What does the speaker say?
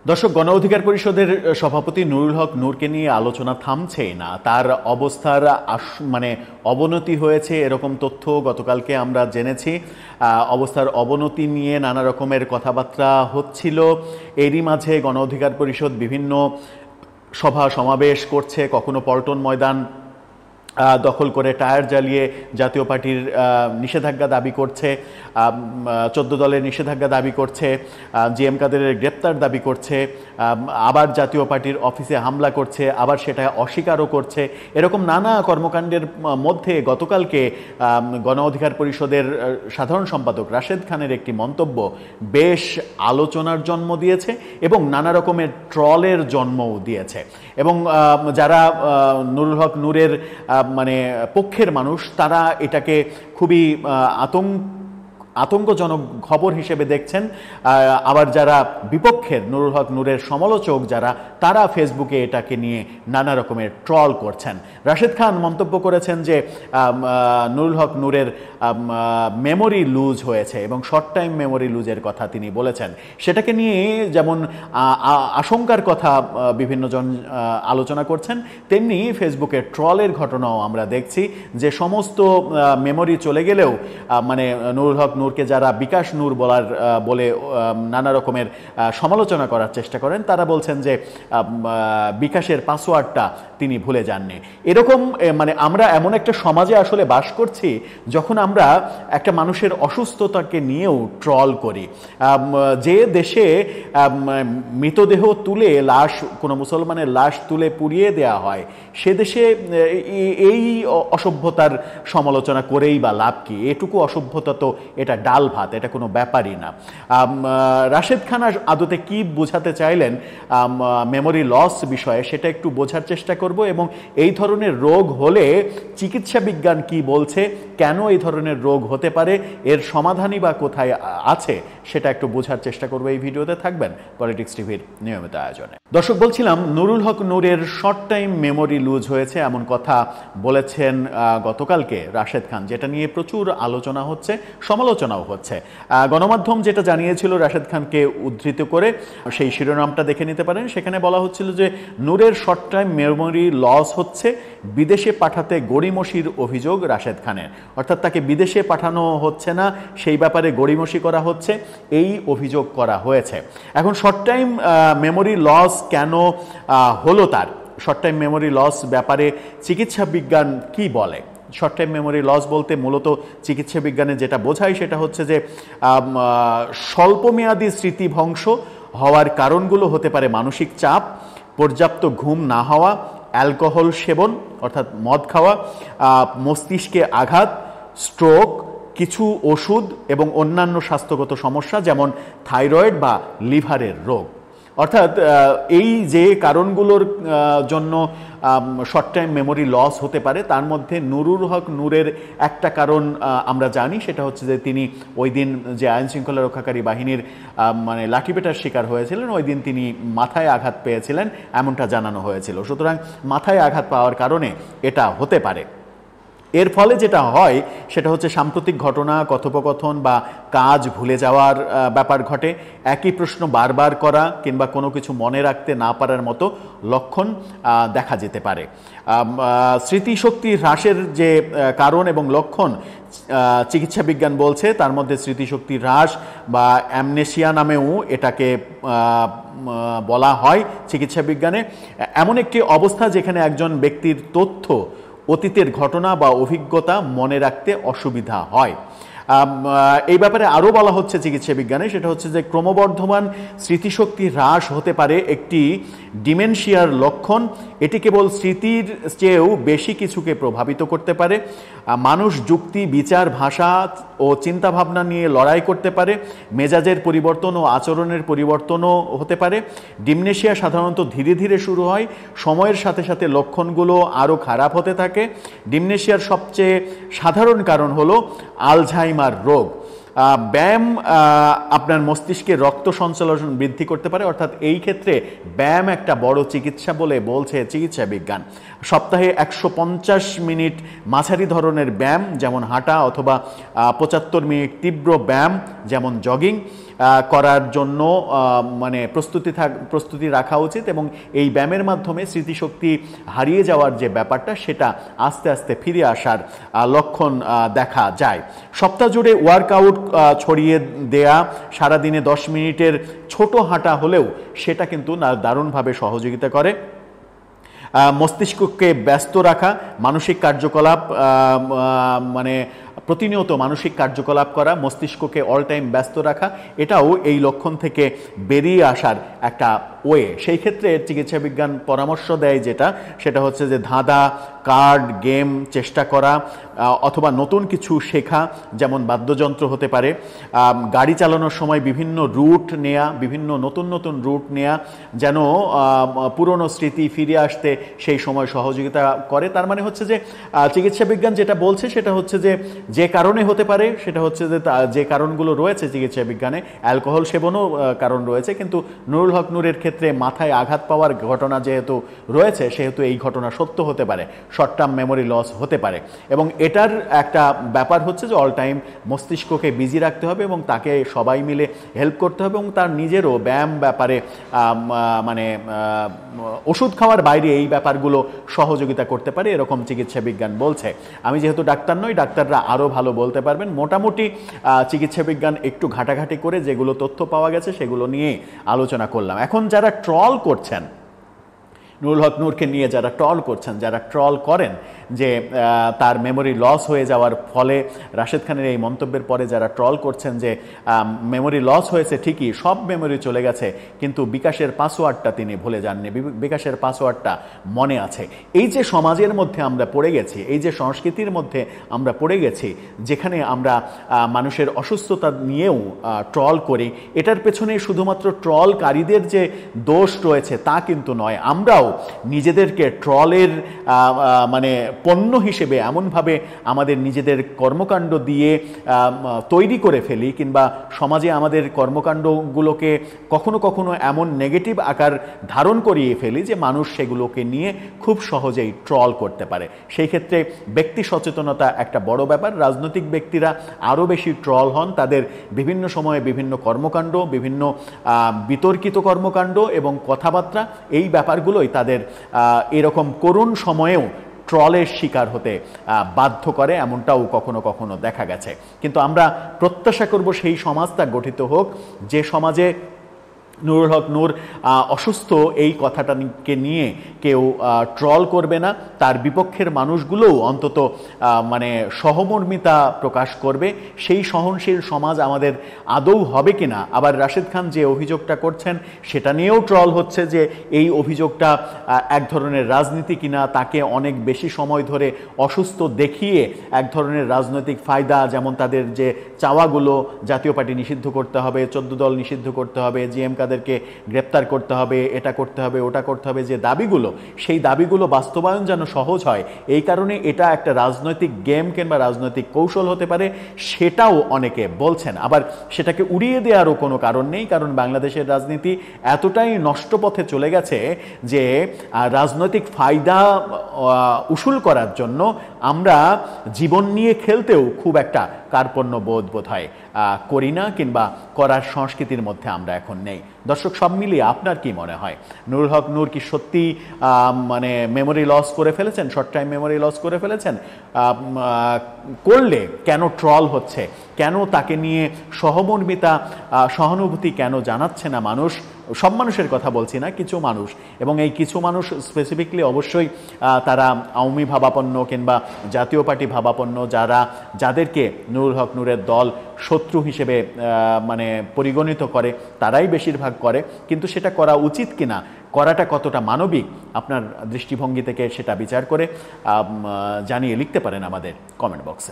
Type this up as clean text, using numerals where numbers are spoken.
দর্শক, গণ অধিকার পরিষদের সভাপতি নুরুল হক নূরকে নিয়ে আলোচনা থামছেই না। তার অবস্থার অবনতি হয়েছে এরকম তথ্য গতকালকে আমরা জেনেছি। অবস্থার অবনতি নিয়ে নানা রকমের কথাবার্তা হচ্ছিল। এরই মাঝে গণ অধিকার পরিষদ বিভিন্ন সভা সমাবেশ করছে, কখনো পল্টন ময়দান দখল করে টায়ার জ্বালিয়ে জাতীয় পার্টির নিষেধাজ্ঞা দাবি করছে, 14 দলের নিষেধাজ্ঞা দাবি করছে, জিএম কাদেরের গ্রেপ্তার দাবি করছে, আবার জাতীয় পার্টির অফিসে হামলা করছে, আবার সেটা অস্বীকারও করছে। এরকম নানা কর্মকাণ্ডের মধ্যে গতকালকে গণ অধিকার পরিষদের সাধারণ সম্পাদক রাশেদ খানের একটি মন্তব্য বেশ আলোচনার জন্ম দিয়েছে এবং নানা রকমের ট্রলের জন্মও দিয়েছে। এবং যারা নুরুল হক নূরের পক্ষের মানুষ, তারা এটাকে খুবই আতঙ্কজনক খবর হিসেবে দেখছেন। আবার যারা বিপক্ষের, নুরুল হক নূরের সমালোচক যারা, তারা ফেসবুকে এটাকে নিয়ে নানা রকমের ট্রল করছেন। রাশেদ খান মন্তব্য করেছেন যে নুরুল হক নূরের মেমোরি লুজ হয়েছে এবং শর্ট টাইম মেমোরি লুজের কথা তিনি বলেছেন। সেটাকে নিয়ে যেমন আশঙ্কার কথা বিভিন্নজন আলোচনা করছেন, তেমনি ফেসবুকে ট্রলের ঘটনাও আমরা দেখছি যে সমস্ত মেমোরি চলে গেলেও নুরুল হক নূরকে যারা বিকাশ নূর বলে নানা রকমের সমালোচনা করার চেষ্টা করেন, তারা বলছেন যে বিকাশের পাসওয়ার্ডটা তিনি ভুলে যাননি। এরকম আমরা এমন একটা সমাজে আসলে বাস করছি যখন আমরা একটা মানুষের অসুস্থতাকে নিয়েও ট্রল করি। যে দেশে মৃতদেহ তুলে কোনো মুসলমানের লাশ তুলে পুড়িয়ে দেয়া হয়, সে দেশে এই অসভ্যতার সমালোচনা করেই বা লাভ কি? এটুকু অসভ্যতা তো এটা ডাল ভাত, এটা কোনো ব্যাপারই না। রাশেদ খান আদতে কি বোঝাতে চাইলেন মেমোরি লস বিষয়ে, সেটা একটু বোঝার চেষ্টা করব এবং এই ধরনের রোগ হলে চিকিৎসা বিজ্ঞান কি বলছে, কেন এই ধরনের রোগ হতে পারে, এর সমাধানই বা কোথায় আছে, সেটা একটু বোঝার চেষ্টা করবো। এই ভিডিওতে থাকবেন পলিটিক্স টিভির নিয়মিত আয়োজনে। দর্শক, বলছিলাম নুরুল হক নূরের শর্ট টাইম মেমোরি লুজ হয়েছে এমন কথা বলেছেন গতকালকে রাশেদ খান, যেটা নিয়ে প্রচুর আলোচনা হচ্ছে, সমালোচনাও হচ্ছে। গণমাধ্যম যেটা জানিয়েছিল রাশেদ খানকে উদ্ধৃত করে, সেই শিরোনামটা দেখে নিতে পারেন। সেখানে বলা হচ্ছিল যে নূরের শর্ট টাইম মেমোরি লস হচ্ছে, বিদেশে পাঠাতে গড়িমসির অভিযোগ রাশেদ খানের। অর্থাৎ তাকে বিদেশে পাঠানো হচ্ছে না, সেই ব্যাপারে গড়িমসি করা হচ্ছে, এই অভিযোগ করা হয়েছে। এখন শর্ট টাইম মেমোরি লস কেন হলো, তার শর্ট টাইম মেমোরি লস ব্যাপারে চিকিৎসা বিজ্ঞান কি বলে? শর্ট টাইম মেমোরি লস বলতে মূলত চিকিৎসা বিজ্ঞানে যেটা বোঝায় সেটা হচ্ছে যে স্বল্পমেয়াদী স্মৃতিভ্রংশ হওয়ার কারণগুলো হতে পারে মানসিক চাপ, পর্যাপ্ত ঘুম না হওয়া, অ্যালকোহল সেবন অর্থাৎ মদ খাওয়া, মস্তিষ্কে আঘাত, স্ট্রোক, কিছু ওষুধ এবং অন্যান্য স্বাস্থ্যগত সমস্যা যেমন থাইরয়েড বা লিভারের রোগ। অর্থাৎ এই যে কারণগুলোর জন্য শর্ট টাইম মেমোরি লস হতে পারে, তার মধ্যে নুরুল হক নূরের একটা কারণ আমরা জানি, সেটা হচ্ছে যে তিনি ওই দিন যে আইনশৃঙ্খলা রক্ষাকারী বাহিনীর লাঠিপেটার শিকার হয়েছিলেন, ওই দিন তিনি মাথায় আঘাত পেয়েছিলেন, এমনটা জানানো হয়েছিল। সুতরাং মাথায় আঘাত পাওয়ার কারণে এটা হতে পারে। এর ফলে যেটা হয় সেটা হচ্ছে সাম্প্রতিক ঘটনা, কথোপকথন বা কাজ ভুলে যাওয়ার ব্যাপার ঘটে, একই প্রশ্ন বারবার করা কিংবা কোনো কিছু মনে রাখতে না পারার মতো লক্ষণ দেখা যেতে পারে। স্মৃতিশক্তি হ্রাসের যে কারণ এবং লক্ষণ চিকিৎসা বিজ্ঞান বলছে, তার মধ্যে স্মৃতিশক্তি হ্রাস বা অ্যামনেশিয়া নামেও এটাকে বলা হয় চিকিৎসা বিজ্ঞানে। এমন একটি অবস্থা যেখানে একজন ব্যক্তির তথ্য, অতীতের ঘটনা বা অভিজ্ঞতা মনে রাখতে অসুবিধা হয়। এই ব্যাপারে আরও বলা হচ্ছে চিকিৎসা বিজ্ঞানে, সেটা হচ্ছে যে ক্রমবর্ধমান স্মৃতিশক্তি হ্রাস হতে পারে একটি ডিমেনশিয়ার লক্ষণ। এটি কেবল স্মৃতির চেয়েও বেশি কিছুকে প্রভাবিত করতে পারে। মানুষ যুক্তি, বিচার, ভাষা ও চিন্তাভাবনা নিয়ে লড়াই করতে পারে। মেজাজের পরিবর্তন ও আচরণের পরিবর্তনও হতে পারে। ডিমনেশিয়া সাধারণত ধীরে ধীরে শুরু হয়, সময়ের সাথে সাথে লক্ষণগুলো আরও খারাপ হতে থাকে। ডিমনেশিয়ার সবচেয়ে সাধারণ কারণ হলো আলঝাইমার রোগ। ব্যায়াম আপনার মস্তিষ্কে রক্ত সঞ্চালন বৃদ্ধি করতে পারে, অর্থাৎ এই ক্ষেত্রে ব্যায়াম একটা বড় চিকিৎসা বলে বলছে চিকিৎসা বিজ্ঞান। সপ্তাহে 150 মিনিট মাঝারি ধরনের ব্যায়াম যেমন হাঁটা অথবা 75 মিনিট তীব্র ব্যায়াম যেমন জগিং, করার জন্য মানে প্রস্তুতি রাখা উচিত, এবং এই ব্যায়ামের মাধ্যমে স্মৃতিশক্তি হারিয়ে যাওয়ার যে ব্যাপারটা সেটা আস্তে আস্তে ফিরে আসার লক্ষণ দেখা যায়। সপ্তাহ জুড়ে ওয়ার্কআউট ছড়িয়ে দেয়া, সারাদিনে 10 মিনিটের ছোট হাঁটা হলেও সেটা কিন্তু দারুণভাবে সহযোগিতা করে। মস্তিষ্ককে ব্যস্ত রাখা, মানসিক কার্যকলাপ মানে প্রতিনিয়ত মানসিক কার্যকলাপ করা, মস্তিষ্ককে অল টাইম ব্যস্ত রাখা, এটাও এই লক্ষণ থেকে বেরিয়ে আসার একটা ওয়ে। সেই ক্ষেত্রে চিকিৎসা বিজ্ঞান পরামর্শ দেয় সেটা হচ্ছে যে ধাঁধা, কার্ড গেম চেষ্টা করা, অথবা নতুন কিছু শেখা, যেমন বাদ্যযন্ত্র হতে পারে। গাড়ি চালানোর সময় বিভিন্ন রুট নেয়া, বিভিন্ন নতুন নতুন রুট নেয়া, যেন পুরনো স্মৃতি ফিরে আসতে সেই সময় সহযোগিতা করে। তার মানে হচ্ছে যে চিকিৎসা বিজ্ঞান যেটা বলছে সেটা হচ্ছে যে কারণে হতে পারে, সেটা হচ্ছে যে কারণগুলো রয়েছে চিকিৎসা বিজ্ঞানে, অ্যালকোহল সেবনও কারণ রয়েছে, কিন্তু নুরুল হক নূরের ক্ষেত্রে মাথায় আঘাত পাওয়ার ঘটনা যেহেতু রয়েছে সেহেতু এই ঘটনা সত্য হতে পারে, শর্ট টার্ম মেমোরি লস হতে পারে। এবং এটার একটা ব্যাপার হচ্ছে যে অল টাইম মস্তিষ্ককে বিজি রাখতে হবে এবং তাকে সবাই মিলে হেল্প করতে হবে, এবং তার নিজেরও ব্যায়াম ব্যাপারে মানে ওষুধ খাওয়ার বাইরে এই ব্যাপারগুলো সহযোগিতা করতে পারে, এরকম চিকিৎসা বিজ্ঞান বলছে। আমি যেহেতু ডাক্তার নই, ডাক্তাররা আরও ভালো বলতে পারবেন। মোটামুটি চিকিৎসা বিজ্ঞান একটু ঘাটাঘাটি করে যেগুলো তথ্য পাওয়া গেছে সেগুলো নিয়ে আলোচনা করলাম। এখন যারা ট্রল করছেন, নুরুল হক নূরকে নিয়ে যারা ট্রল করছেন, যারা ট্রল করেন যে তার মেমোরি লস হয়ে যাওয়ার ফলে, রাশেদ খানের এই মন্তব্যের পরে যারা ট্রল করছেন যে মেমোরি লস হয়েছে ঠিকই, সব মেমোরি চলে গেছে, কিন্তু বিকাশের পাসওয়ার্ডটা তিনি ভুলে যাননি, বিকাশের পাসওয়ার্ডটা মনে আছে। এই যে সমাজের মধ্যে আমরা পড়ে গেছি, এই যে সংস্কৃতির মধ্যে আমরা পড়ে গেছি, যেখানে আমরা মানুষের অসুস্থতা নিয়েও ট্রল করি, এটার পেছনে শুধুমাত্র ট্রলকারীদের যে দোষ রয়েছে তা কিন্তু নয়। আমরাও নিজেদেরকে ট্রলের মানে পণ্য হিসেবে এমনভাবে আমাদের নিজেদের কর্মকাণ্ড দিয়ে তৈরি করে ফেলি, কিংবা সমাজে আমাদের কর্মকাণ্ডগুলোকে কখনো কখনো এমন নেগেটিভ আকার ধারণ করিয়ে ফেলি যে মানুষ সেগুলোকে নিয়ে খুব সহজেই ট্রল করতে পারে। সেই ক্ষেত্রে ব্যক্তি সচেতনতা একটা বড় ব্যাপার। রাজনৈতিক ব্যক্তিরা আরও বেশি ট্রল হন, তাদের বিভিন্ন সময়ে বিভিন্ন কর্মকাণ্ড, বিভিন্ন বিতর্কিত কর্মকাণ্ড এবং কথাবার্তা, এই ব্যাপারগুলোই তাদের এরকম করুণ সময়েও ট্রলের শিকার হতে বাধ্য করে, এমনটাও কখনো কখনো দেখা গেছে। কিন্তু আমরা প্রত্যাশা করব সেই সমাজটা গঠিত হোক যে সমাজে নুরুল হক নূর অসুস্থ এই কথাটাকে নিয়ে কেউ ট্রল করবে না, তার বিপক্ষের মানুষগুলোও অন্তত মানে সহমর্মিতা প্রকাশ করবে। সেই সহনশীল সমাজ আমাদের আদৌ হবে কিনা। আবার রাশেদ খান যে অভিযোগটা করছেন সেটা নিয়েও ট্রল হচ্ছে যে এই অভিযোগটা এক ধরনের রাজনীতি কিনা, তাকে অনেক বেশি সময় ধরে অসুস্থ দেখিয়ে এক ধরনের রাজনৈতিক ফায়দা, যেমন তাদের যে চাওয়াগুলো, জাতীয় পার্টি নিষিদ্ধ করতে হবে, 14 দল নিষিদ্ধ করতে হবে, জিএম কাদেরকে গ্রেপ্তার করতে হবে, এটা করতে হবে, ওটা করতে হবে, যে দাবিগুলো, সেই দাবিগুলো বাস্তবায়ন যেন সহজ হয়, এই কারণে এটা একটা রাজনৈতিক গেম কিংবা রাজনৈতিক কৌশল হতে পারে, সেটাও অনেকে বলছেন। আবার সেটাকে উড়িয়ে দেওয়ারও কোনো কারণ নেই, কারণ বাংলাদেশের রাজনীতি এতটাই নষ্ট পথে চলে গেছে যে রাজনৈতিক ফায়দা উসুল করার জন্য আমরা জীবন নিয়ে খেলতেও খুব একটা কার্পণ্য বোধ হয় করি না, কিংবা করার সংস্কৃতির মধ্যে আমরা এখন নেই। দর্শক, সব মিলিয়ে আপনার কি মনে হয়, নুরুল হক নূর কি সত্যি মানে মেমোরি লস করে ফেলেছেন, শর্ট টাইম মেমোরি লস করে ফেলেছেন? করলে কেন ট্রল হচ্ছে, কেন তাকে নিয়ে সহমর্মিতা, সহানুভূতি কেন জানাচ্ছে না মানুষ? সব মানুষের কথা বলছি না, কিছু মানুষ, এবং এই কিছু মানুষ স্পেসিফিকলি অবশ্যই তারা আওয়ামী ভাবাপন্ন কিংবা জাতীয় পার্টি ভাবাপন্ন, যাদেরকে নুরুল হক নূরের দল শত্রু হিসেবে মানে পরিগণিত করে, তারাই বেশিরভাগ করে। কিন্তু সেটা করা উচিত কিনা, করাটা কতটা মানবিক, আপনার দৃষ্টিভঙ্গি থেকে সেটা বিচার করে জানিয়ে লিখতে পারেন আমাদের কমেন্ট বক্সে।